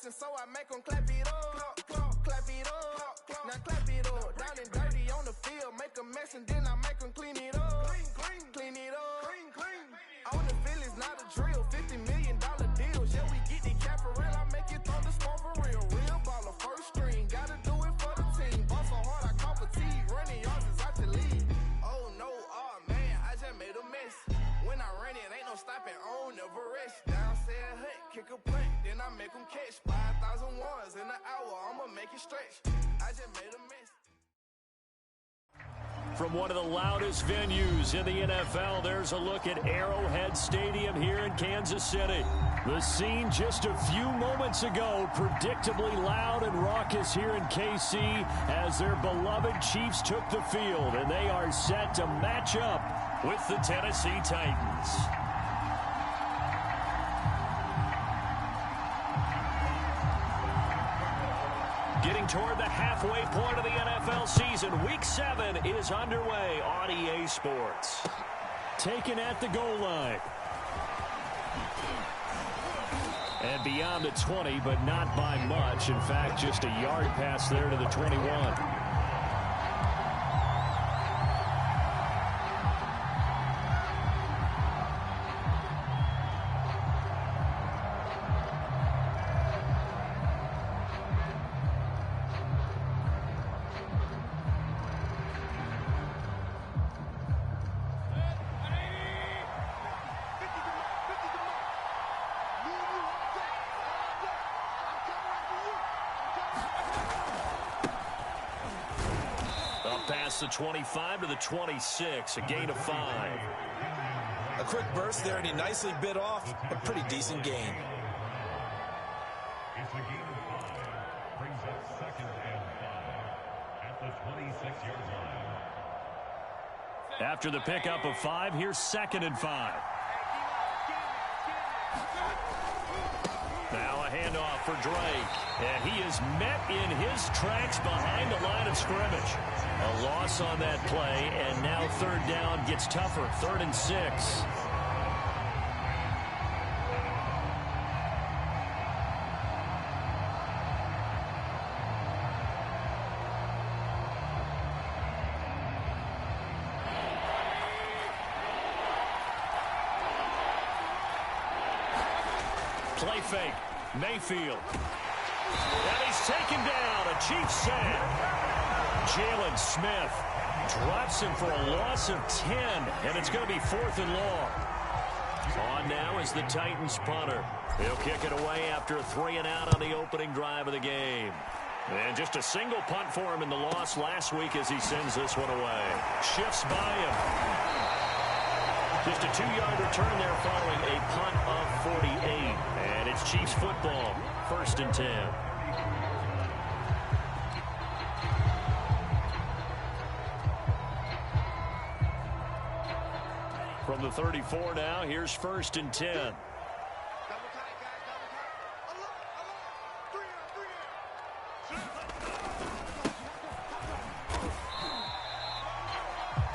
motion, so I make them clap it up. Clap it up. Now clap it up. Down and dirty on the field, make a mess and then I make them clean it up. Clean it up. On the field is not a drill. $50 million deals. Yeah, we get the cap for real. I make it throw the smoke for real. Real baller, first string. Gotta do it for the team. Ball so hard, I call fatigue. Running yards is out the league. Oh no, oh man, I just made a mess. When I run it, ain't no stopping on, never rest. Down said hut, kick a punt, then I make them catch. 5,000 ones in an hour, I'ma make it stretch. I just made a mess. From one of the loudest venues in the NFL, there's a look at Arrowhead Stadium here in Kansas City. The scene just a few moments ago, predictably loud and raucous here in KC as their beloved Chiefs took the field, and they are set to match up with the Tennessee Titans. Getting toward the halfway point of the NFL season, Week 7 is underway on EA Sports. Taken at the goal line. And beyond the 20, but not by much. In fact, just a yard pass there to the 21. Past the 25 to the 26, a gain of 5. A quick burst there, and he nicely bit off a pretty decent gain. It's a gain of 5. Brings up 2nd and 5 at the 26-yard line. After the pickup of 5, here's 2nd and 5. Now a handoff for Drake, and he is met in his tracks behind the line of scrimmage. A loss on that play, and now 3rd down gets tougher. 3rd and 6. Play fake. Mayfield. And he's taken down. A Chiefs sack. Jalen Smith drops him for a loss of 10, and it's going to be 4th and long. On now is the Titans punter. He'll kick it away after a 3-and-out on the opening drive of the game. And just a single punt for him in the loss last week as he sends this one away. Shifts by him. Just a 2-yard return there following a punt of 48. And it's Chiefs football, 1st and 10. From the 34 now, here's 1st and 10.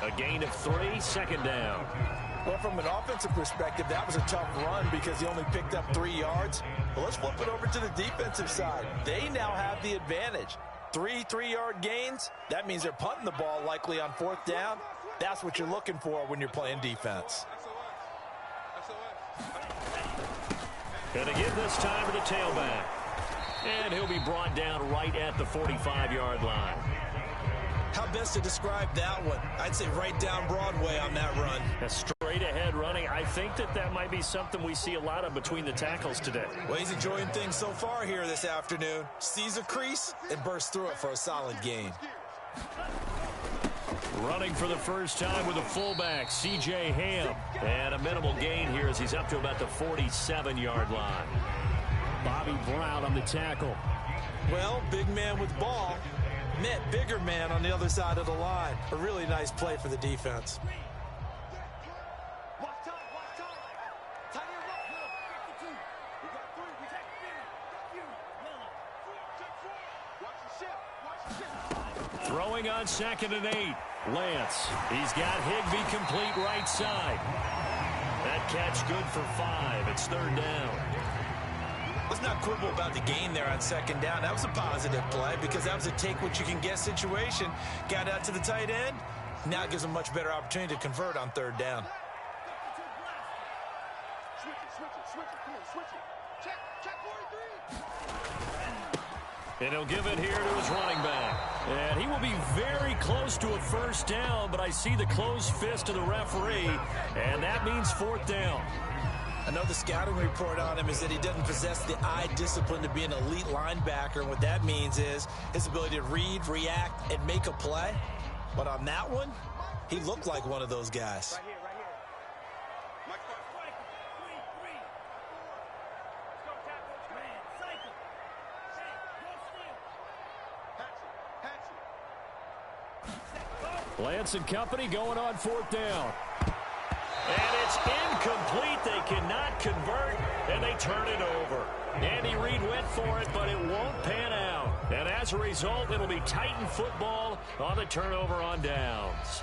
A gain of 3, 2nd down. Well, from an offensive perspective, that was a tough run because he only picked up 3 yards. But let's flip it over to the defensive side. They now have the advantage. 3 3-yard gains, that means they're punting the ball likely on 4th down. That's what you're looking for when you're playing defense. And again this time to the tailback. And he'll be brought down right at the 45-yard line. How best to describe that one? I'd say right down Broadway on that run. A straight ahead running. I think that might be something we see a lot of between the tackles today. Well, he's enjoying things so far here this afternoon. Sees a crease and bursts through it for a solid gain. Running for the first time with a fullback, C.J. Ham. And a minimal gain here as he's up to about the 47-yard line. Bobby Brown on the tackle. Well, big man with ball met bigger man on the other side of the line. A really nice play for the defense. Throwing on 2nd and 8. Lance. He's got Higbee complete right side. That catch good for 5. It's 3rd down. Let's not quibble about the gain there on second down. That was a positive play because that was a take-what-you-can-get situation. Got out to the tight end. Now it gives them a much better opportunity to convert on third down. And he'll give it here to his running back. And he will be very close to a first down, but I see the closed fist of the referee, and that means fourth down. Another scouting report on him is that he doesn't possess the eye discipline to be an elite linebacker. And what that means is his ability to read, react, and make a play. But on that one, he looked like one of those guys. Right here. Lance and company going on fourth down. And it's incomplete. They cannot convert, and they turn it over. Andy Reid went for it, but it won't pan out. And as a result, it'll be Titan football on the turnover on downs.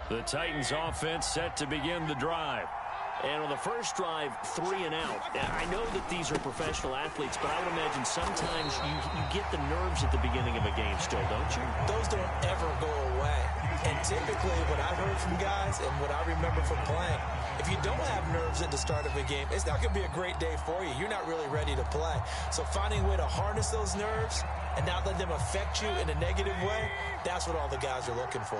The Titans offense set to begin the drive. And on the first drive, 3 and out. I know that these are professional athletes, but I would imagine sometimes you get the nerves at the beginning of a game still, don't you? Those don't ever go away. And typically what I've heard from guys and what I remember from playing, if you don't have nerves at the start of a game, it's not going to be a great day for you. You're not really ready to play. So finding a way to harness those nerves and not let them affect you in a negative way, that's what all the guys are looking for.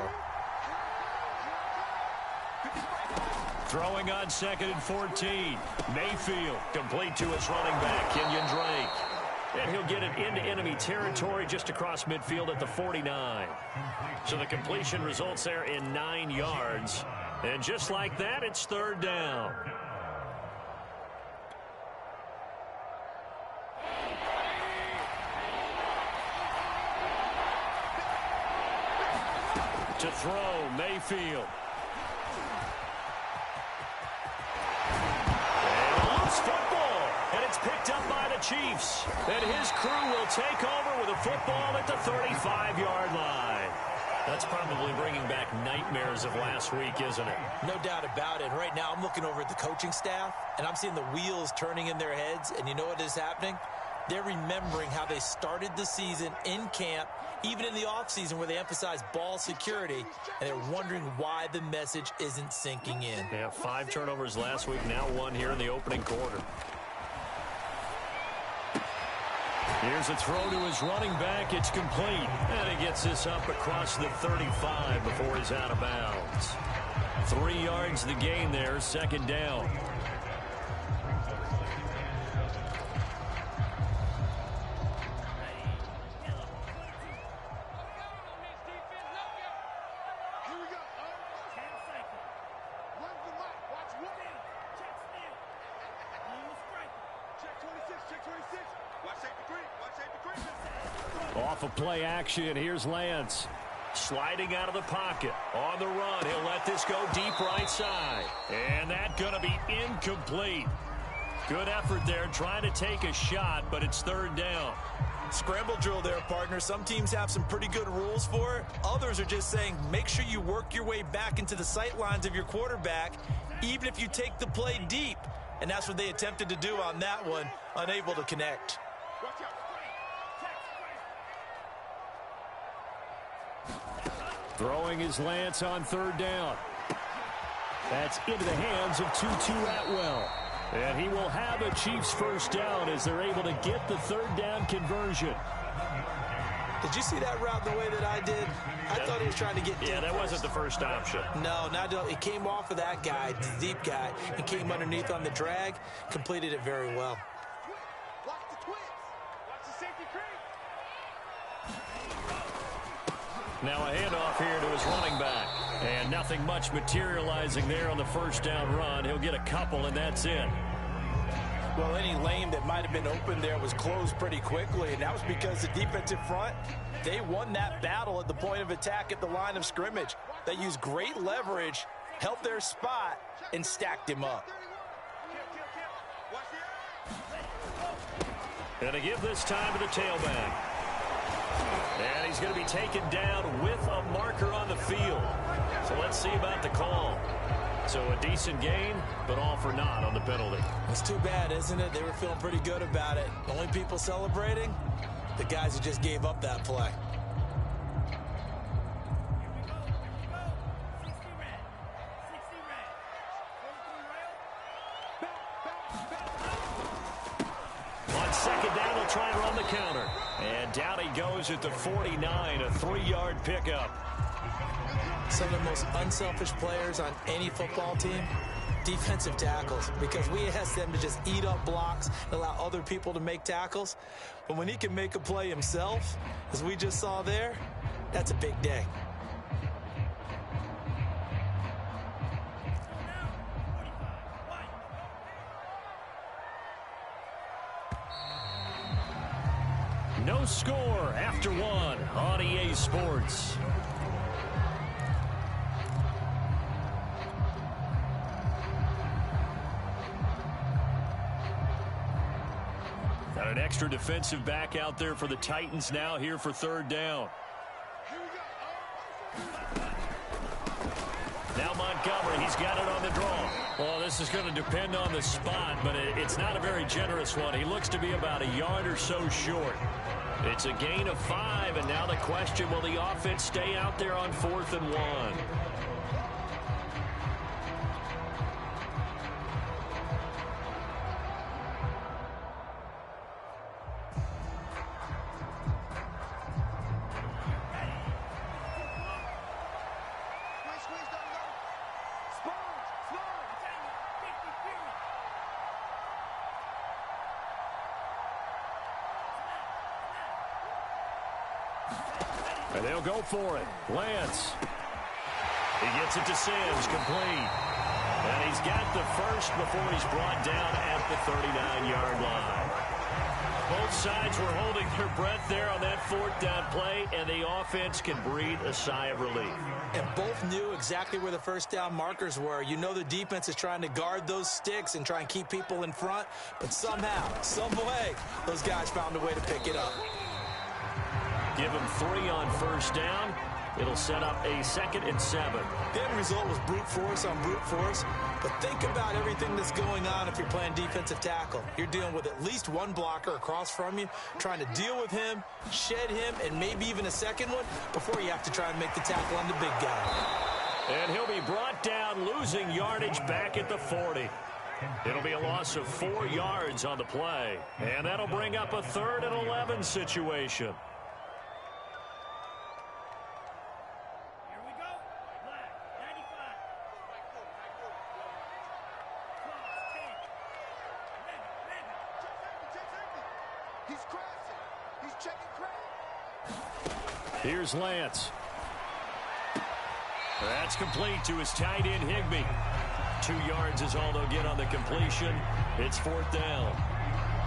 Throwing on 2nd and 14. Mayfield complete to his running back, Kenyon Drake. And he'll get it into enemy territory just across midfield at the 49. So the completion results there in 9 yards. And just like that, it's third down. To throw, Mayfield. Football, and it's picked up by the Chiefs. And his crew will take over with a football at the 35-yard line. That's probably bringing back nightmares of last week, isn't it? No doubt about it. Right now, I'm looking over at the coaching staff, and I'm seeing the wheels turning in their heads. And you know what is happening? They're remembering how they started the season in camp, even in the offseason where they emphasized ball security, and they're wondering why the message isn't sinking in. Yeah, 5 turnovers last week, now 1 here in the opening quarter. Here's a throw to his running back. It's complete. And he gets this up across the 35 before he's out of bounds. 3 yards the gain there, second down. Off of play action, here's Lance. Sliding out of the pocket. On the run, he'll let this go deep right side. And that's going to be incomplete. Good effort there, trying to take a shot, but it's third down. Scramble drill there, partner. Some teams have some pretty good rules for it. Others are just saying, make sure you work your way back into the sight lines of your quarterback, even if you take the play deep. And that's what they attempted to do on that one, unable to connect. Throwing his Lance on third down. That's into the hands of Tutu Atwell. And he will have a Chiefs first down as they're able to get the third down conversion. Did you see that route the way that I did? I thought he was trying to get deep. Yeah, that wasn't the first option. No, it came off of that guy, the deep guy, and came underneath on the drag, completed it very well. Watch the twins. Watch the safety creep. Now a handoff here to his running back. And nothing much materializing there on the first down run. He'll get a couple, and that's it. Well, any lane that might have been open there was closed pretty quickly, and that was because the defensive front, they won that battle at the point of attack at the line of scrimmage. They used great leverage, held their spot, and stacked him up. And to give this time to the tailback. And he's going to be taken down with a marker on the field. So let's see about the call. So a decent gain, but all for naught on the penalty. It's too bad, isn't it? They were feeling pretty good about it. The only people celebrating, the guys who just gave up that play. On second down, they'll try and run the counter. And down he goes at the 49, a 3-yard pickup. Some of the most unselfish players on any football team, defensive tackles, because we ask them to just eat up blocks and allow other people to make tackles. But when he can make a play himself, as we just saw there, that's a big day. No score after one on EA Sports. Got an extra defensive back out there for the Titans now here for third down. Now Montgomery, he's got it on the draw. Well, this is going to depend on the spot, but it's not a very generous one. He looks to be about a yard or so short. It's a gain of 5, and now the question, will the offense stay out there on 4th and 1? And they'll go for it. Lance. He gets it to Sims, complete. And he's got the first before he's brought down at the 39-yard line. Both sides were holding their breath there on that 4th down play, and the offense can breathe a sigh of relief. And both knew exactly where the first down markers were. You know the defense is trying to guard those sticks and try and keep people in front, but somehow, some way, those guys found a way to pick it up. Give him 3 on first down. It'll set up a 2nd and 7. The end result was brute force on brute force, but think about everything that's going on if you're playing defensive tackle. You're dealing with at least one blocker across from you, trying to deal with him, shed him, and maybe even a second one before you have to try and make the tackle on the big guy. And he'll be brought down, losing yardage back at the 40. It'll be a loss of 4 yards on the play, and that'll bring up a 3rd and 11 situation. Here's Lance. That's complete to his tight end, Higbee. 2 yards is all they'll get on the completion. It's 4th down.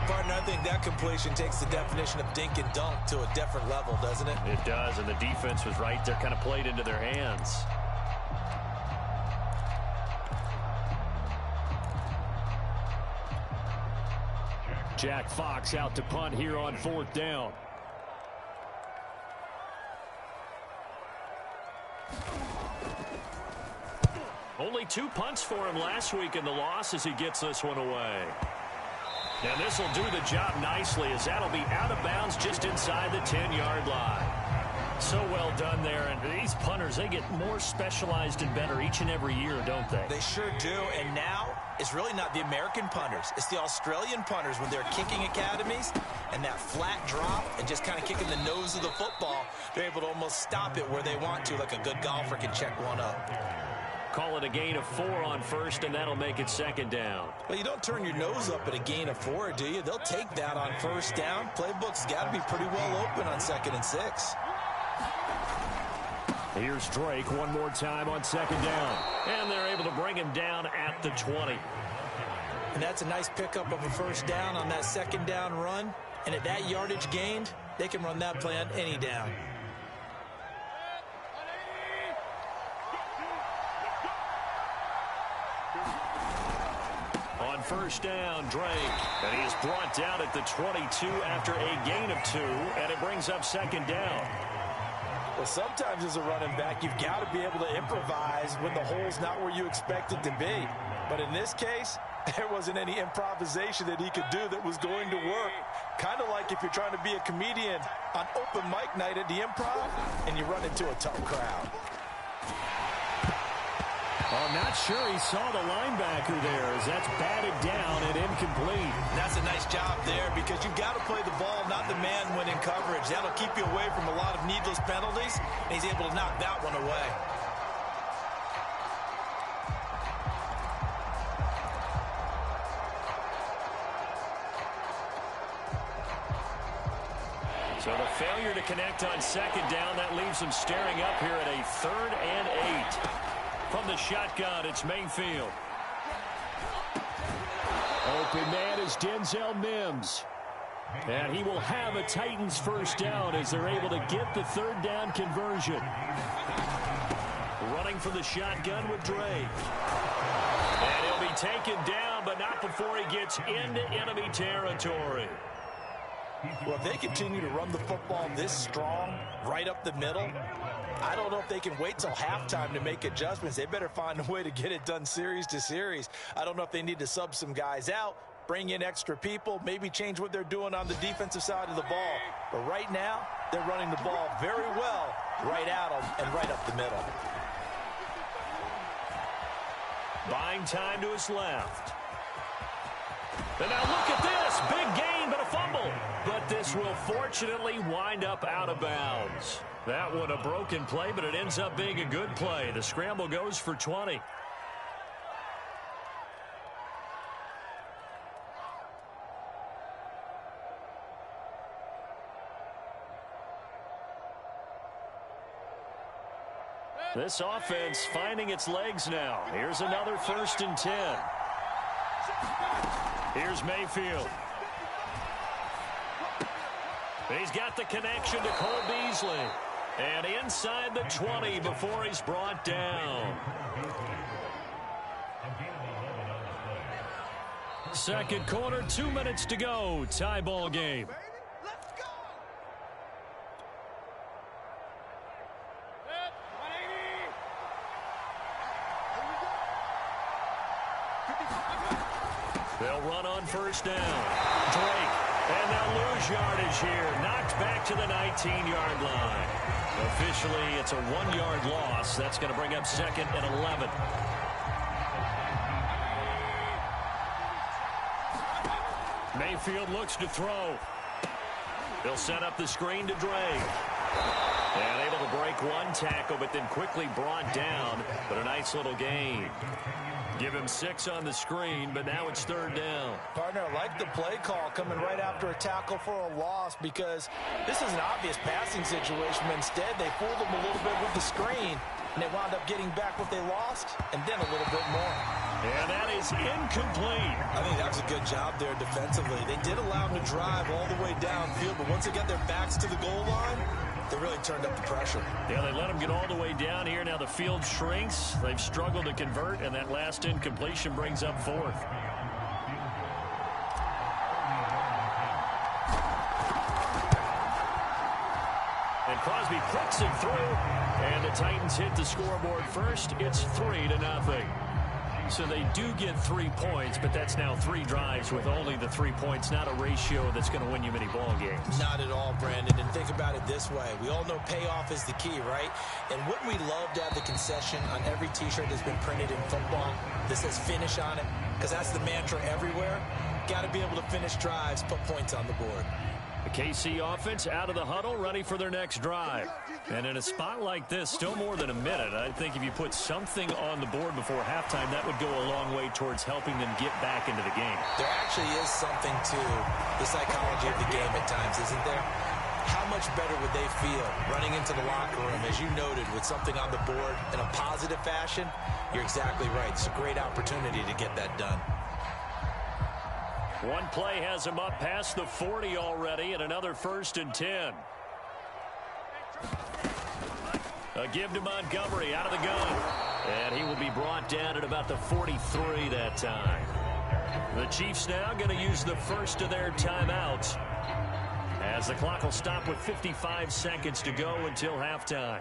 Partner, I think that completion takes the definition of dink and dunk to a different level, doesn't it? It does, and the defense was right there, kind of played into their hands. Jack Fox out to punt here on 4th down. Only 2 punts for him last week in the loss as he gets this one away. And this will do the job nicely as that'll be out of bounds just inside the 10-yard line. So well done there. And these punters, they get more specialized and better each and every year, don't they? They sure do. And now it's really not the American punters. It's the Australian punters with their kicking academies and that flat drop and just kind of kicking the nose of the football. They're able to almost stop it where they want to, like a good golfer can check one up. Call it a gain of 4 on first, and that'll make it 2nd down. Well, you don't turn your nose up at a gain of 4, do you? They'll take that on first down. Playbook's got to be pretty well open on 2nd and 6. Here's Drake one more time on 2nd down. And they're able to bring him down at the 20. And that's a nice pickup of a first down on that 2nd down run. And at that yardage gained, they can run that play on any down. On first down, Drake. And he is brought down at the 22 after a gain of 2, and it brings up second down. Well, sometimes as a running back, you've got to be able to improvise when the hole's not where you expect it to be. But in this case, there wasn't any improvisation that he could do that was going to work. Kind of like if you're trying to be a comedian on open mic night at the Improv and you run into a tough crowd. I'm not sure he saw the linebacker there as that's batted down and incomplete. That's a nice job there because you've got to play the ball, not the man when in coverage. That'll keep you away from a lot of needless penalties, and he's able to knock that one away. So the failure to connect on second down, that leaves them staring up here at a 3rd and 8. From the shotgun, it's Mayfield. Open man is Denzel Mims. And he will have a Titans first down as they're able to get the 3rd down conversion. Running from the shotgun with Drake. And he'll be taken down, but not before he gets into enemy territory. Well, if they continue to run the football this strong, right up the middle, I don't know if they can wait till halftime to make adjustments. They better find a way to get it done series to series. I don't know if they need to sub some guys out, bring in extra people, maybe change what they're doing on the defensive side of the ball. But right now, they're running the ball very well right at them and right up the middle. Buying time to his left. And now look at this. Big gain, but a fumble. But this will fortunately wind up out of bounds. That one a broken play, but it ends up being a good play. The scramble goes for 20. This offense finding its legs now. Here's another 1st and 10. Here's Mayfield. He's got the connection to Cole Beasley. And inside the 20 before he's brought down. Second quarter, 2 minutes to go. Tie ball game. They'll run on first down. Drake. And they'll lose yardage here. Knocked back to the 19-yard line. Officially, it's a 1-yard loss. That's going to bring up 2nd and 11. Mayfield looks to throw. He'll set up the screen to Drake. And able to break one tackle, but then quickly brought down. But a nice little gain. Give him 6 on the screen, but now it's 3rd down. Partner, I like the play call coming right after a tackle for a loss because this is an obvious passing situation. But instead, they fooled him a little bit with the screen, and they wound up getting back what they lost and then a little bit more. And that is incomplete. I think that was a good job there defensively. They did allow them to drive all the way downfield, but once they got their backs to the goal line, they really turned up the pressure. Yeah, they let them get all the way down here. Now the field shrinks. They've struggled to convert, and that last incompletion brings up 4th. And Crosby puts it through, and the Titans hit the scoreboard first. It's 3-0. So they do get 3 points, but that's now 3 drives with only the 3 points, not a ratio that's going to win you many ball games. Not at all, Brandon. And think about it this way. We all know payoff is the key, right? And wouldn't we love to have the concession on every T-shirt that's been printed in football that says finish on it? Because that's the mantra everywhere. Got to be able to finish drives, put points on the board. The KC offense out of the huddle, ready for their next drive. And in a spot like this, still more than a minute, I think if you put something on the board before halftime, that would go a long way towards helping them get back into the game. There actually is something to the psychology of the game at times, isn't there? How much better would they feel running into the locker room, as you noted, with something on the board in a positive fashion? You're exactly right. It's a great opportunity to get that done. One play has him up past the 40 already, and another 1st and 10. A give to Montgomery out of the gun. And he will be brought down at about the 43 that time. The Chiefs now going to use the first of their timeouts, as the clock will stop with 55 seconds to go until halftime.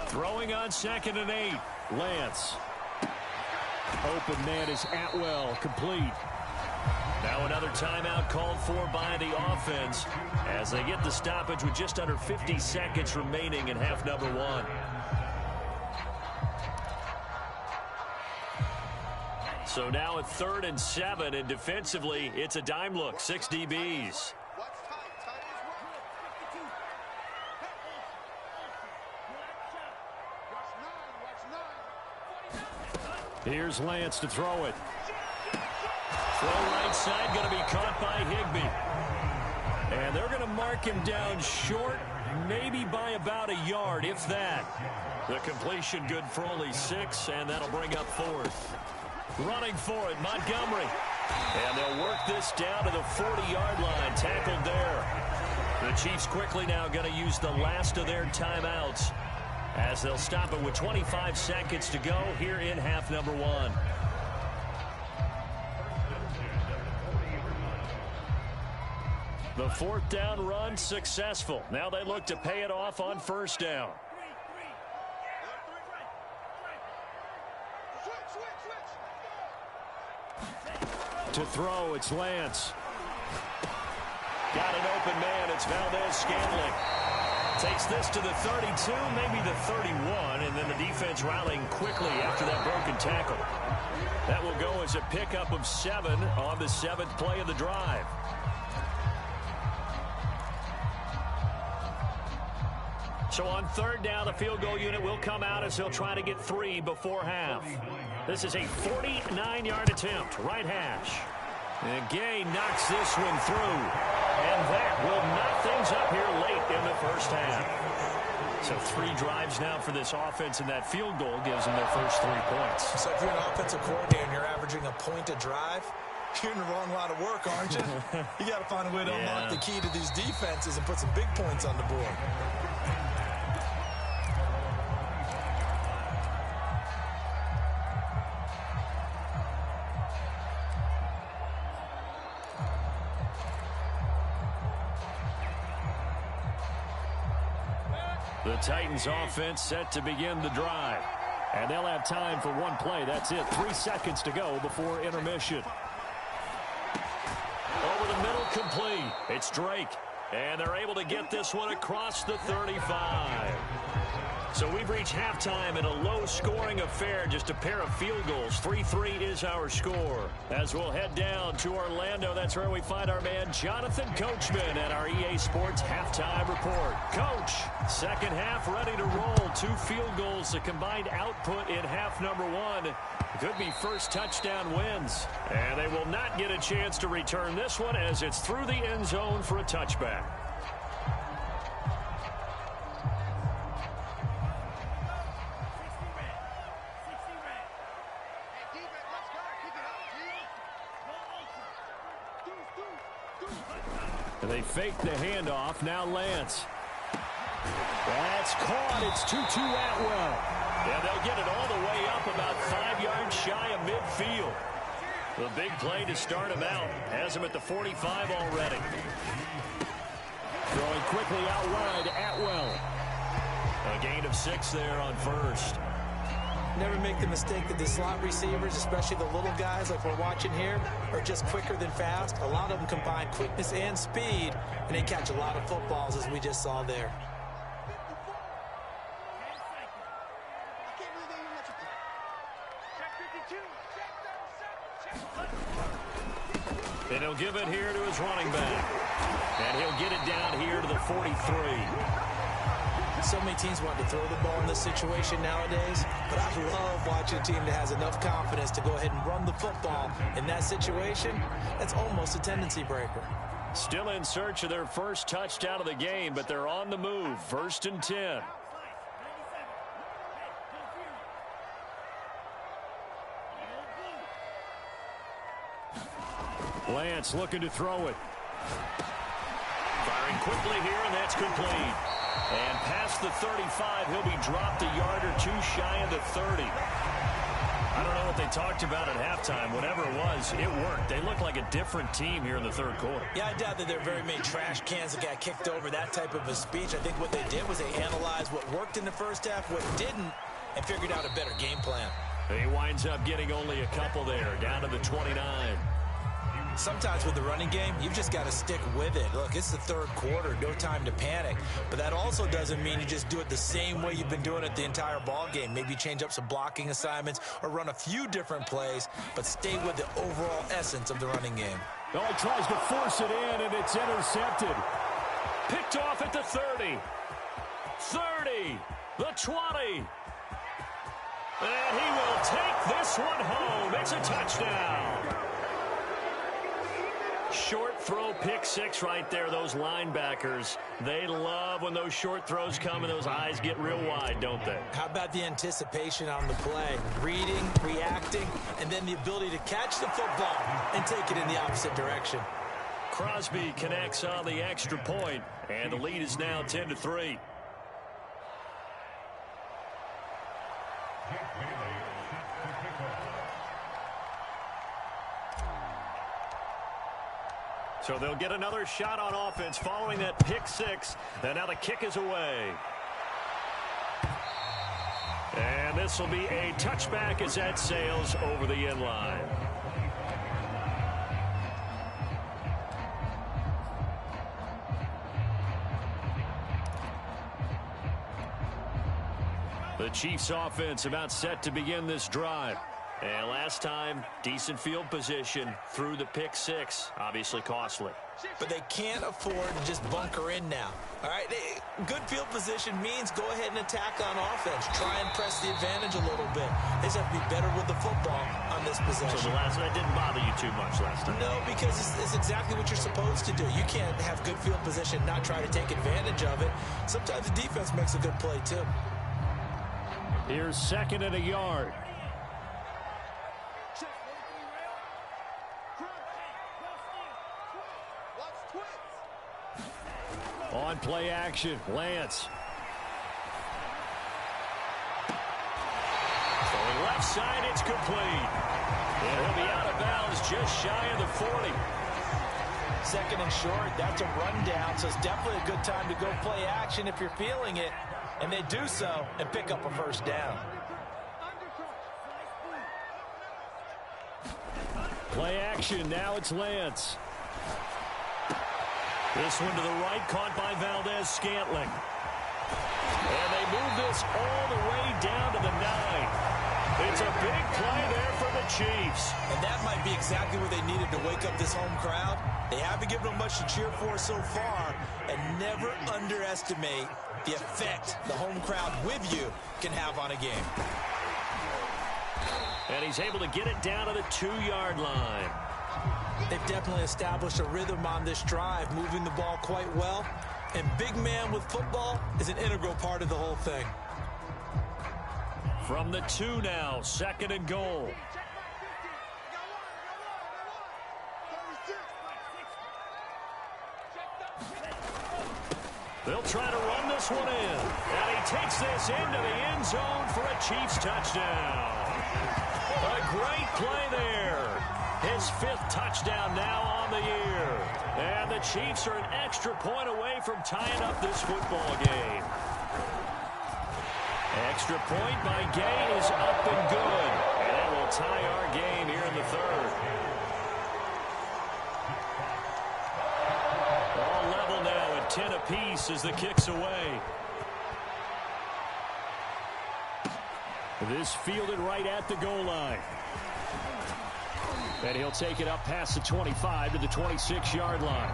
Throwing on 2nd and 8. Lance. Open man is Atwell, complete. Now another timeout called for by the offense as they get the stoppage with just under 50 seconds remaining in half number 1. So now at 3rd and 7, and defensively, it's a dime look, 6 DBs. Here's Lance to throw it. Throw right side, going to be caught by Higbee. And they're going to mark him down short, maybe by about a yard, if that. The completion good for only 6, and that'll bring up 4th. Running for it, Montgomery. And they'll work this down to the 40-yard line, tackled there. The Chiefs quickly now going to use the last of their timeouts, as they'll stop it with 25 seconds to go here in half number 1. The 4th down run successful. Now they look to pay it off on 1st down. To throw, it's Lance. Got an open man, it's Valdez-Scantling. Takes this to the 32, maybe the 31, and then the defense rallying quickly after that broken tackle. That will go as a pickup of 7 on the 7th play of the drive. So on 3rd down, the field goal unit will come out as they'll try to get 3 before half. This is a 49-yard attempt, right hash. And Gay knocks this one through. And that will knock things up here late in the 1st half. So 3 drives now for this offense, and that field goal gives them their first 3 points. So if you're an offensive coordinator and you're averaging a point a drive, you're in the wrong line of work, aren't you? You got to find a way to unlock the key to these defenses and put some big points on the board. The Titans offense set to begin the drive. And they'll have time for 1 play. That's it. 3 seconds to go before intermission. Over the middle, complete. It's Drake. And they're able to get this one across the 35. So we've reached halftime in a low-scoring affair, just a pair of field goals. 3-3 is our score. As we'll head down to Orlando, that's where we find our man Jonathan Coachman at our EA Sports Halftime Report. Coach, 2nd half ready to roll. 2 field goals, the combined output in half number 1. Could be first touchdown wins. And they will not get a chance to return this one as it's through the end zone for a touchback. They fake the handoff. Now Lance. That's caught. It's 2-2 Atwell. And they'll get it all the way up about 5 yards shy of midfield. The big play to start him out. Has him at the 45 already. Throwing quickly out wide, Atwell. A gain of 6 there on 1st. Never make the mistake that the slot receivers, especially the little guys like we're watching here, are just quicker than fast. A lot of them combine quickness and speed, and they catch a lot of footballs, as we just saw there. And he'll give it here to his running back. And he'll get it down here to the 43. So many teams want to throw the ball in this situation nowadays, but I love watching a team that has enough confidence to go ahead and run the football. In that situation, that's almost a tendency breaker. Still in search of their first touchdown of the game, but they're on the move. 1st and 10. Lance looking to throw it. Firing quickly here, and that's complete. And past the 35, he'll be dropped a yard or two shy of the 30. I don't know what they talked about at halftime. Whatever it was, it worked. They look like a different team here in the third quarter. Yeah, I doubt that there are very many trash cans that got kicked over, that type of a speech. I think what they did was they analyzed what worked in the first half, what didn't, and figured out a better game plan. He winds up getting only a couple there, down to the 29. Sometimes with the running game, you've just got to stick with it. Look, it's the third quarter, no time to panic. But that also doesn't mean you just do it the same way you've been doing it the entire ball game. Maybe change up some blocking assignments or run a few different plays, but stay with the overall essence of the running game. Oh, he tries to force it in, and it's intercepted. Picked off at the 30. 30. The 20. And he will take this one home. It's a touchdown. Short throw, pick six right there. Those linebackers, they love when those short throws come and those eyes get real wide, don't they? How about the anticipation on the play? Reading, reacting, and then the ability to catch the football and take it in the opposite direction. Crosby connects on the extra point, and the lead is now 10-3. So they'll get another shot on offense following that pick six. And now the kick is away. And this will be a touchback as that sails over the end line. The Chiefs offense about set to begin this drive. And last time, decent field position through the pick six. Obviously costly. But they can't afford to just bunker in now. All right, good field position means go ahead and attack on offense. Try and press the advantage a little bit. They just have to be better with the football on this possession. So that didn't bother you too much last time? No, because it's exactly what you're supposed to do. You can't have good field position, not try to take advantage of it. Sometimes the defense makes a good play, too. Here's second and a yard. On play action, Lance. Throwing left side, it's complete. And he'll be out of bounds just shy of the 40. Second and short, that's a rundown, so it's definitely a good time to go play action if you're feeling it. And they do so and pick up a first down. Play action, now it's Lance. This one to the right, caught by Valdez-Scantling. And they move this all the way down to the 9. It's a big play there for the Chiefs. And that might be exactly what they needed to wake up this home crowd. They haven't given them much to cheer for so far, and never underestimate the effect the home crowd with you can have on a game. And he's able to get it down to the 2-yard line. They've definitely established a rhythm on this drive, moving the ball quite well. And big man with football is an integral part of the whole thing. From the 2 now, second and goal. They'll try to run this one in. And he takes this into the end zone for a Chiefs touchdown. A great play there. His 5th touchdown now on the year. And the Chiefs are an extra point away from tying up this football game. Extra point by Gay is up and good. And that will tie our game here in the 3rd. All level now at 10 apiece as the kick's away. This fielded right at the goal line. And he'll take it up past the 25 to the 26-yard line.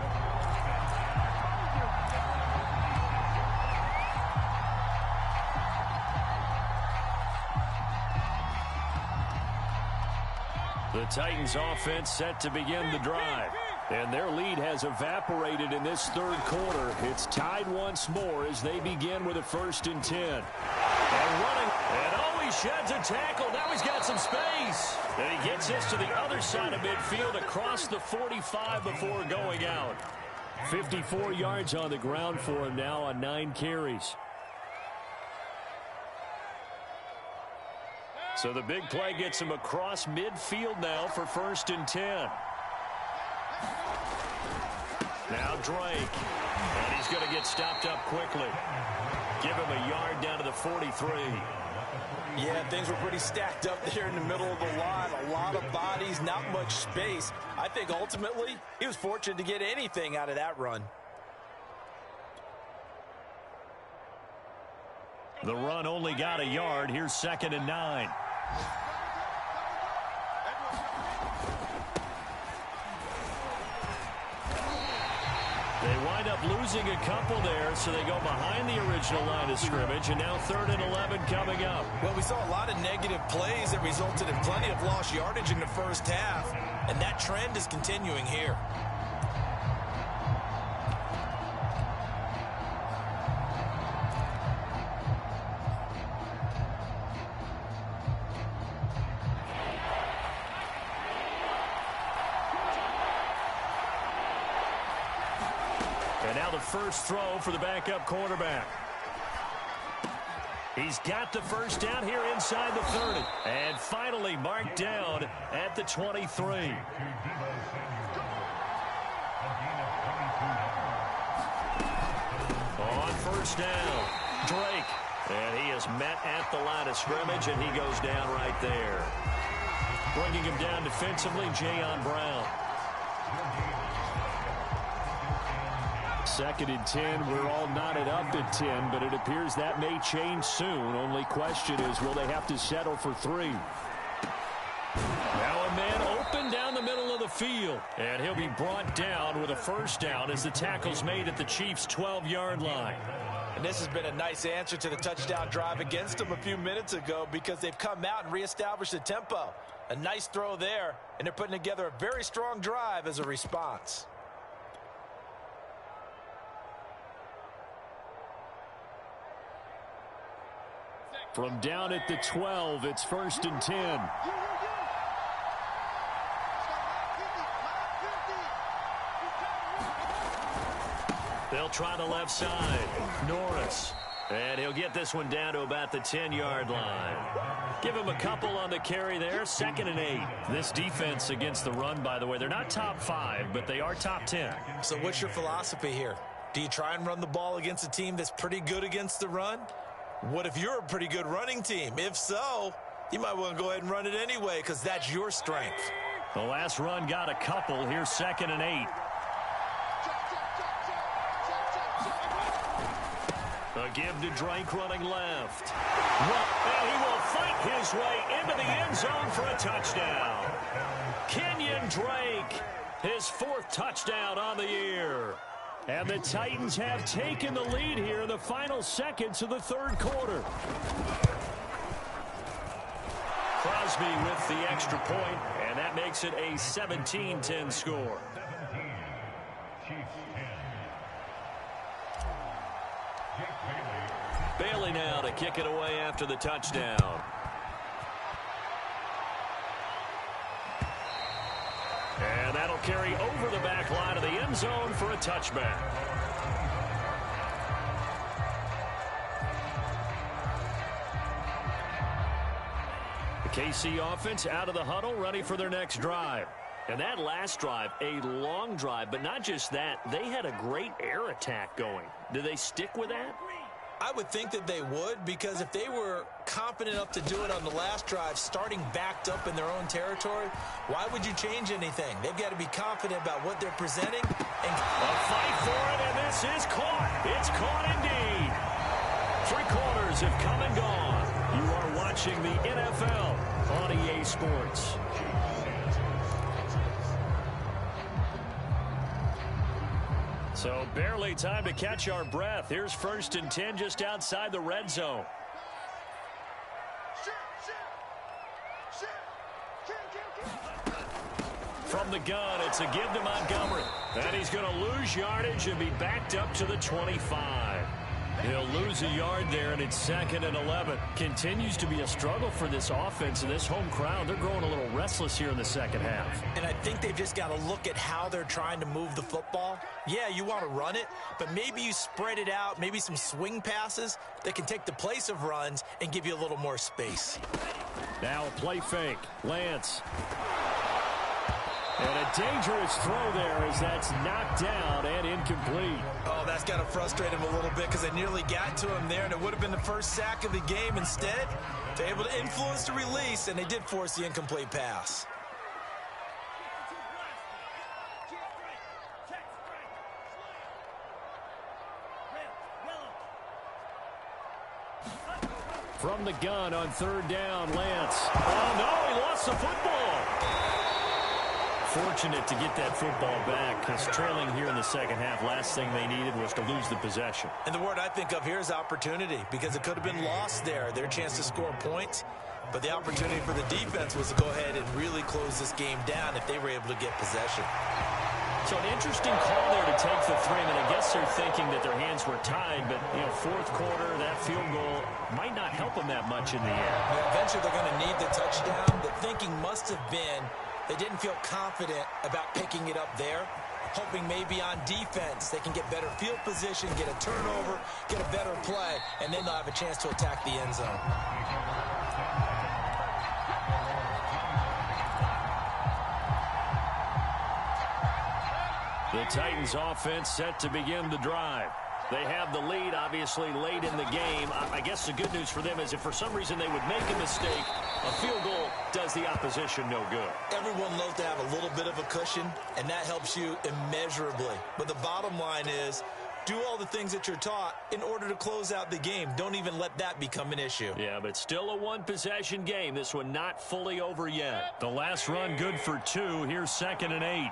The Titans offense set to begin the drive. And their lead has evaporated in this 3rd quarter. It's tied once more as they begin with a 1st and 10. And running. And he sheds a tackle. Now he's got some space. And he gets this to the other side of midfield across the 45 before going out. 54 yards on the ground for him now on 9 carries. So the big play gets him across midfield now for 1st and 10. Now Drake. And he's going to get stopped up quickly. Give him a yard down to the 43. Yeah, things were pretty stacked up there in the middle of the line. A lot of bodies, not much space. I think ultimately he was fortunate to get anything out of that run. The run only got a yard. Here's 2nd and 9. They wind up losing a couple there, so they go behind the original line of scrimmage, and now 3rd and 11 coming up. Well, we saw a lot of negative plays that resulted in plenty of lost yardage in the first half, and that trend is continuing here. And now the first throw for the backup quarterback. He's got the first down here inside the 30. And finally marked down at the 23. On first down, Drake. And he is met at the line of scrimmage, and he goes down right there. Bringing him down defensively, Jayon Brown. 2nd and 10. We're all knotted up at 10, but it appears that may change soon. Only question is, will they have to settle for 3? Now a man open down the middle of the field, and he'll be brought down with a first down as the tackle's made at the Chiefs' 12-yard line. And this has been a nice answer to the touchdown drive against them a few minutes ago, because they've come out and reestablished the tempo. A nice throw there, and they're putting together a very strong drive as a response. From down at the 12, it's 1st and 10. They'll try the left side. Norris. And he'll get this one down to about the 10-yard line. Give him a couple on the carry there. 2nd and 8. This defense against the run, by the way, they're not top 5, but they are top 10. So what's your philosophy here? Do you try and run the ball against a team that's pretty good against the run? What if you're a pretty good running team? If so, you might want to go ahead and run it anyway, because that's your strength. The last run got a couple. Here's 2nd and 8. A give to Drake running left. And he will fight his way into the end zone for a touchdown. Kenyon Drake, his 4th touchdown on the year. And the Titans have taken the lead here in the final seconds of the 3rd quarter. Crosby with the extra point, and that makes it a 17-10 score. Bailey now to kick it away after the touchdown. And that'll carry over the back line of the end zone for a touchback. The KC offense out of the huddle, ready for their next drive. And that last drive, a long drive, but not just that, they had a great air attack going. Do they stick with that? I would think that they would, because if they were confident enough to do it on the last drive, starting backed up in their own territory, why would you change anything? They've got to be confident about what they're presenting. And a fight for it, and this is caught. It's caught indeed. 3 quarters have come and gone. You are watching the NFL on EA Sports. So barely time to catch our breath. Here's 1st and 10 just outside the red zone. From the gun, it's a give to Montgomery. And he's going to lose yardage and be backed up to the 25. He'll lose a yard there, and it's 2nd and 11. Continues to be a struggle for this offense, and this home crowd, they're growing a little restless here in the second half. And I think they've just got to look at how they're trying to move the football. Yeah, you want to run it, but maybe you spread it out, maybe some swing passes that can take the place of runs and give you a little more space. Now a play fake. Lance. And a dangerous throw there as that's knocked down and incomplete. Oh, that's got to frustrate him a little bit because they nearly got to him there, and it would have been the first sack of the game. Instead, they're able to influence the release, and they did force the incomplete pass. From the gun on 3rd down, Lance. Oh, no, he lost the football. Fortunate to get that football back because trailing here in the second half, last thing they needed was to lose the possession. And the word I think of here is opportunity because it could have been lost there, their chance to score points. But the opportunity for the defense was to go ahead and really close this game down if they were able to get possession. So an interesting call there to take the 3. And I guess they're thinking that their hands were tied, but, you know, 4th quarter, that field goal might not help them that much in the end. Yeah, eventually they're going to need the touchdown. The thinking must have been they didn't feel confident about picking it up there, hoping maybe on defense they can get better field position, get a turnover, get a better play, and then they'll have a chance to attack the end zone. The Titans offense set to begin the drive. They have the lead, obviously, late in the game. I guess the good news for them is if for some reason they would make a mistake, a field goal does the opposition no good. Everyone loves to have a little bit of a cushion, and that helps you immeasurably. But the bottom line is, do all the things that you're taught in order to close out the game. Don't even let that become an issue. Yeah, but still a one-possession game. This one not fully over yet. The last run good for 2. Here's 2nd and 8.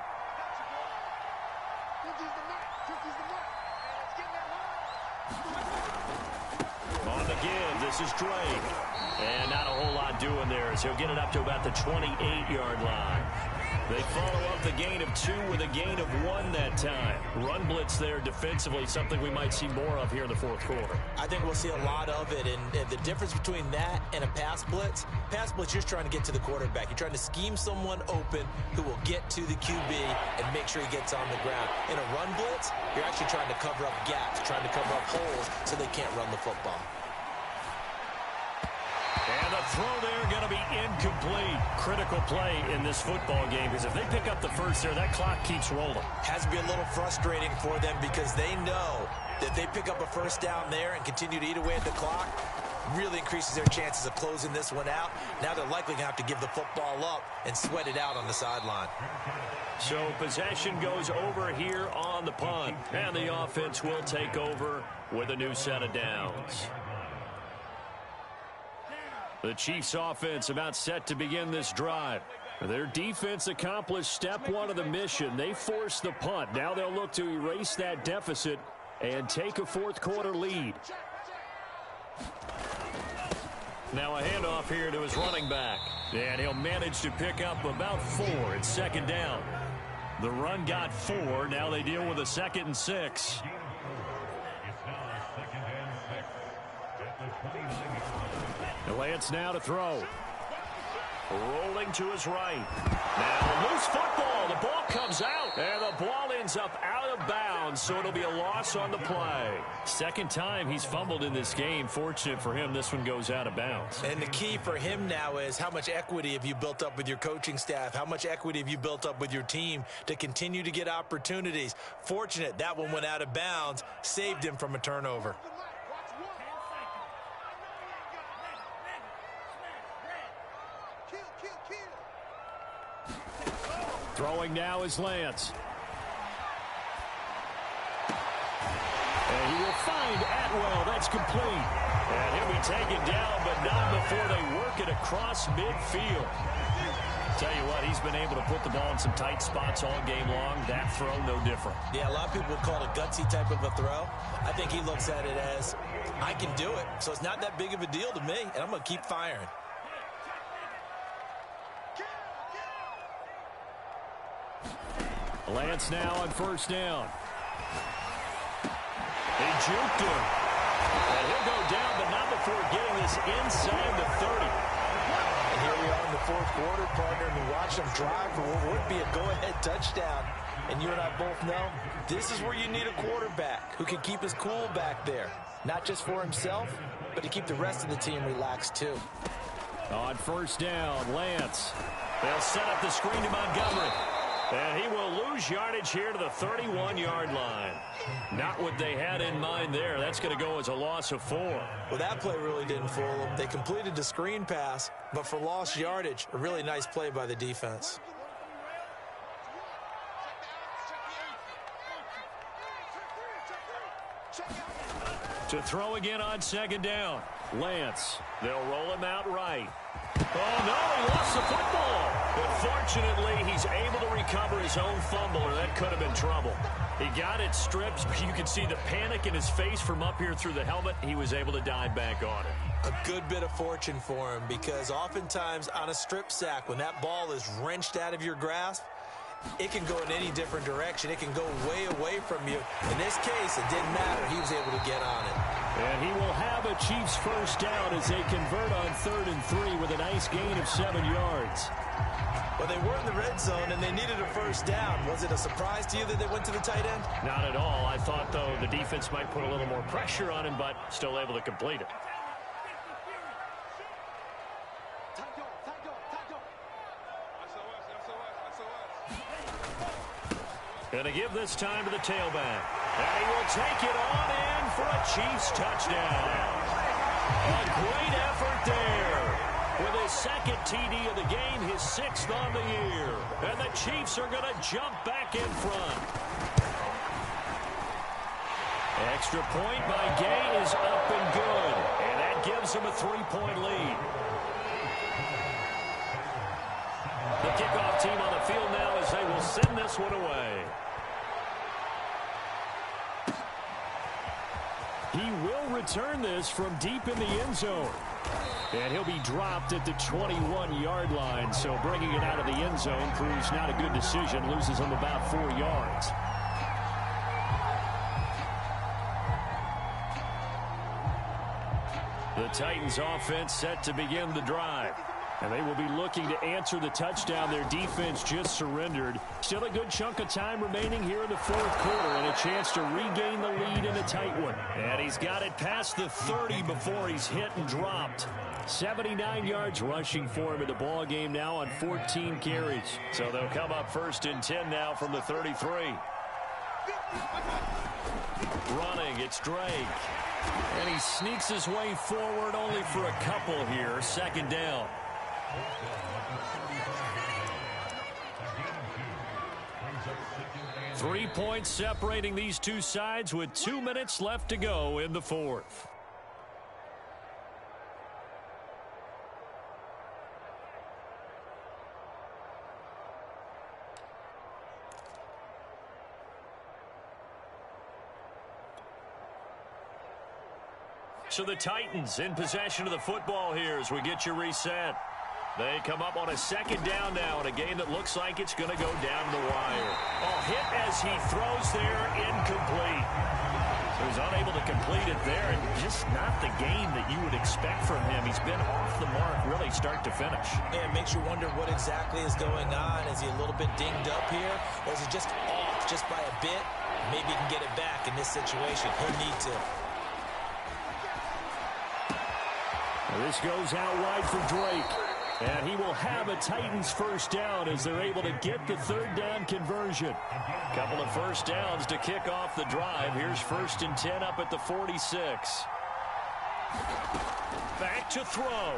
On the give, this is Drake. And not a whole lot doing there as he'll get it up to about the 28-yard line. They follow up the gain of 2 with a gain of 1 that time. Run blitz there defensively, something we might see more of here in the 4th quarter. I think we'll see a lot of it, and the difference between that and a pass blitz, you're just trying to get to the quarterback. You're trying to scheme someone open who will get to the QB and make sure he gets on the ground. In a run blitz, you're actually trying to cover up gaps, trying to cover up holes so they can't run the football. And the throw there going to be incomplete. Critical play in this football game because if they pick up the first there, that clock keeps rolling. Has to be a little frustrating for them because they know that if they pick up a first down there and continue to eat away at the clock, really increases their chances of closing this one out. Now they're likely going to have to give the football up and sweat it out on the sideline. So possession goes over here on the punt. And the offense will take over with a new set of downs. The Chiefs offense about set to begin this drive. Their defense accomplished step 1 of the mission. They forced the punt. Now they'll look to erase that deficit and take a 4th quarter lead. Now a handoff here to his running back. And he'll manage to pick up about 4. It's 2nd down. The run got 4. Now they deal with a 2nd and 6. Lance now to throw. Rolling to his right. Now loose football. The ball comes out. And the ball ends up out of bounds, so it'll be a loss on the play. 2nd time he's fumbled in this game. Fortunate for him, this one goes out of bounds. And the key for him now is how much equity have you built up with your coaching staff? How much equity have you built up with your team to continue to get opportunities? Fortunate that one went out of bounds, saved him from a turnover. Throwing now is Lance. And he will find Atwell. That's complete. And he'll be taken down, but not before they work it across midfield. Tell you what, he's been able to put the ball in some tight spots all game long. That throw, no different. Yeah, a lot of people would call it a gutsy type of a throw. I think he looks at it as, I can do it. So it's not that big of a deal to me, and I'm going to keep firing. Lance now on 1st down. He juked him. And he'll go down, but not before getting this inside the 30. And here we are in the fourth quarter, partner, and we watch them drive for what would be a go-ahead touchdown. And you and I both know this is where you need a quarterback who can keep his cool back there. Not just for himself, but to keep the rest of the team relaxed too. On first down, Lance. They'll set up the screen to Montgomery. And he will lose yardage here to the 31-yard line. Not what they had in mind there. That's going to go as a loss of 4. Well, that play really didn't fool them. They completed the screen pass, but for lost yardage, a really nice play by the defense. To throw again on second down. Lance. They'll roll him out right. Oh, no, he lost the football. But fortunately, he's able to recover his own fumble, or that could have been trouble. He got it stripped, but you could see the panic in his face from up here through the helmet. He was able to dive back on it. A good bit of fortune for him, because oftentimes on a strip sack, when that ball is wrenched out of your grasp, it can go in any different direction. It can go way away from you. In this case, it didn't matter. He was able to get on it. And he will have a Chiefs first down as they convert on 3rd and 3 with a nice gain of 7 yards. Well, they were in the red zone, and they needed a first down. Was it a surprise to you that they went to the tight end? Not at all. I thought, though, the defense might put a little more pressure on him, but still able to complete it. Going to give this time to the tailback. And he will take it on in for a Chiefs touchdown. A great effort there. With his second TD of the game, his 6th on the year. And the Chiefs are going to jump back in front. Extra point by Gay is up and good. And that gives him a 3-point lead. The kickoff team on the field now as they will send this one away. He will return this from deep in the end zone. And he'll be dropped at the 21-yard line. So bringing it out of the end zone proves not a good decision. Loses him about 4 yards. The Titans offense set to begin the drive. And they will be looking to answer the touchdown their defense just surrendered. Still a good chunk of time remaining here in the fourth quarter and a chance to regain the lead in a tight one. And he's got it past the 30 before he's hit and dropped. 79 yards rushing for him in the ball game now on 14 carries. So they'll come up 1st and 10 now from the 33. Running, it's Drake. And he sneaks his way forward only for a couple here. 2nd down. 3 points separating these two sides with 2 minutes left to go in the fourth. So the Titans in possession of the football here as we get you reset. They come up on a 2nd down now in a game that looks like it's going to go down the wire. Oh, hit as he throws there, incomplete. So he's unable to complete it there, and just not the game that you would expect from him. He's been off the mark really start to finish. Yeah, it makes you wonder what exactly is going on. Is he a little bit dinged up here, or is he just off just by a bit? Maybe he can get it back in this situation. He'll need to. This goes out wide for Drake. And he will have a Titans first down as they're able to get the 3rd down conversion. Couple of first downs to kick off the drive. Here's 1st and 10 up at the 46. Back to throw.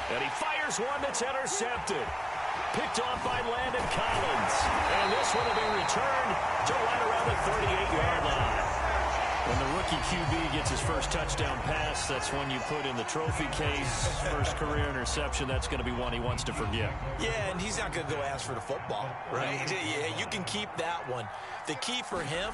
And he fires one that's intercepted. Picked off by Landon Collins. And this one will be returned to right around the 38-yard line. When the rookie QB gets his first touchdown pass, that's one you put in the trophy case. First career interception, that's going to be one he wants to forget. Yeah, and he's not going to go ask for the football, right? Yeah, you can keep that one. The key for him,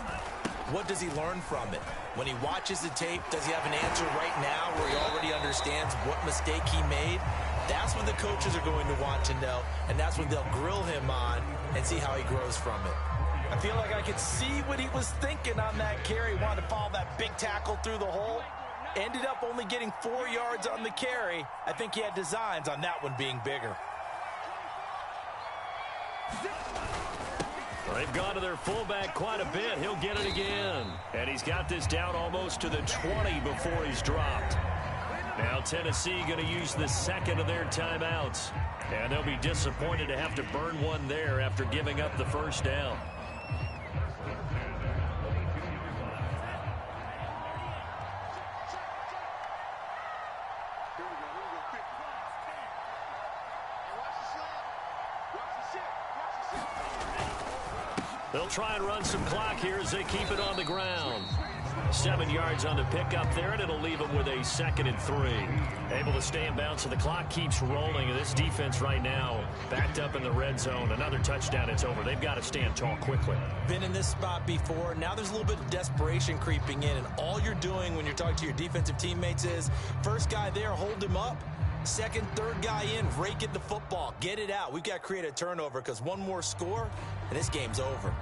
what does he learn from it? When he watches the tape, does he have an answer right now where he already understands what mistake he made? That's what the coaches are going to want to know, and that's what they'll grill him on and see how he grows from it. I feel like I could see what he was thinking on that carry. Wanted to follow that big tackle through the hole. Ended up only getting 4 yards on the carry. I think he had designs on that one being bigger. They've gone to their fullback quite a bit. He'll get it again. And he's got this down almost to the 20 before he's dropped. Now Tennessee going to use the second of their timeouts. And they'll be disappointed to have to burn one there after giving up the first down. They'll try and run some clock here as they keep it on the ground. 7 yards on the pickup there, and it'll leave them with a 2nd and 3. Able to stay in bounds, so the clock keeps rolling. And this defense right now backed up in the red zone. Another touchdown, it's over. They've got to stand tall quickly. Been in this spot before. Now there's a little bit of desperation creeping in, and all you're doing when you're talking to your defensive teammates is first guy there, hold him up. Second, third guy in, rake it the football. Get it out. We've got to create a turnover because one more score, and this game's over.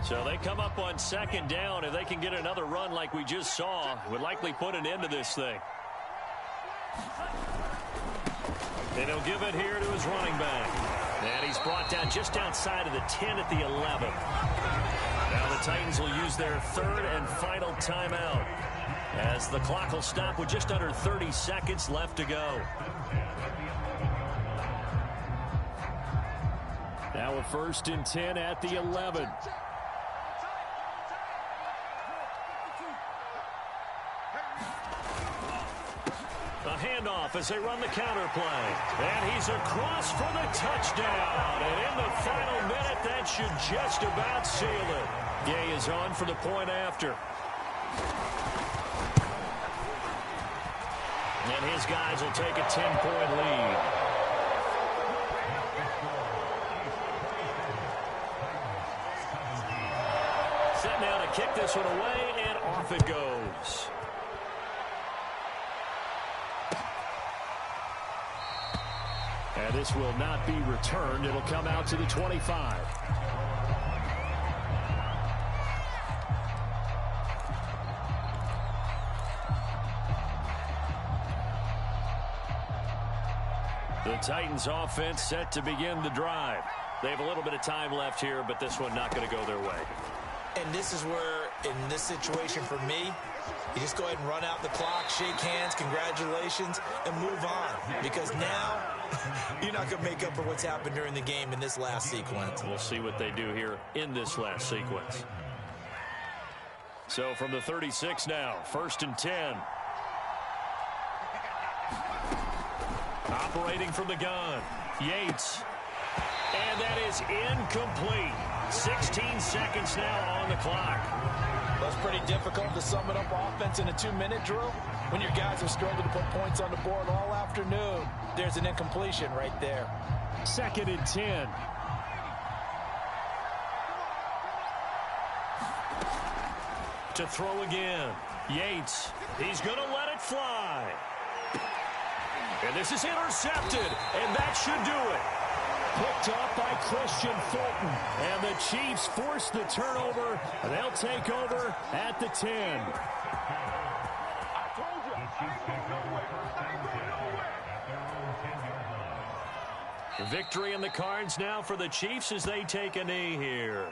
So they come up on 2nd down. If they can get another run like we just saw, would likely put an end to this thing. And he'll give it here to his running back. And he's brought down just outside of the 10 at the 11. Now the Titans will use their 3rd and final timeout, as the clock will stop with just under 30 seconds left to go. Now a 1st and 10 at the 11. A handoff as they run the counter play. And he's across for the touchdown. And in the final minute, that should just about seal it. Gay is on for the point after. And his guys will take a 10-point lead. Set now to kick this one away, and off it goes. And this will not be returned. It'll come out to the 25. The Titans offense set to begin the drive. They have a little bit of time left here, but this one not going to go their way. And this is where, in this situation for me, you just go ahead and run out the clock, shake hands, congratulations, and move on. Because now, you're not going to make up for what's happened during the game in this last sequence. We'll see what they do here in this last sequence. So from the 36 now, 1st and 10. Operating from the gun, Yates. And that is incomplete. 16 seconds now on the clock. That's pretty difficult to sum it up offense in a 2-minute drill when your guys have struggled to put points on the board all afternoon. There's an incompletion right there. 2nd and 10. To throw again. Yates. He's going to let it fly. And this is intercepted. And that should do it. Picked up by Christian Fulton. And the Chiefs force the turnover. They'll take over at the 10. Victory in the cards now for the Chiefs as they take a knee here.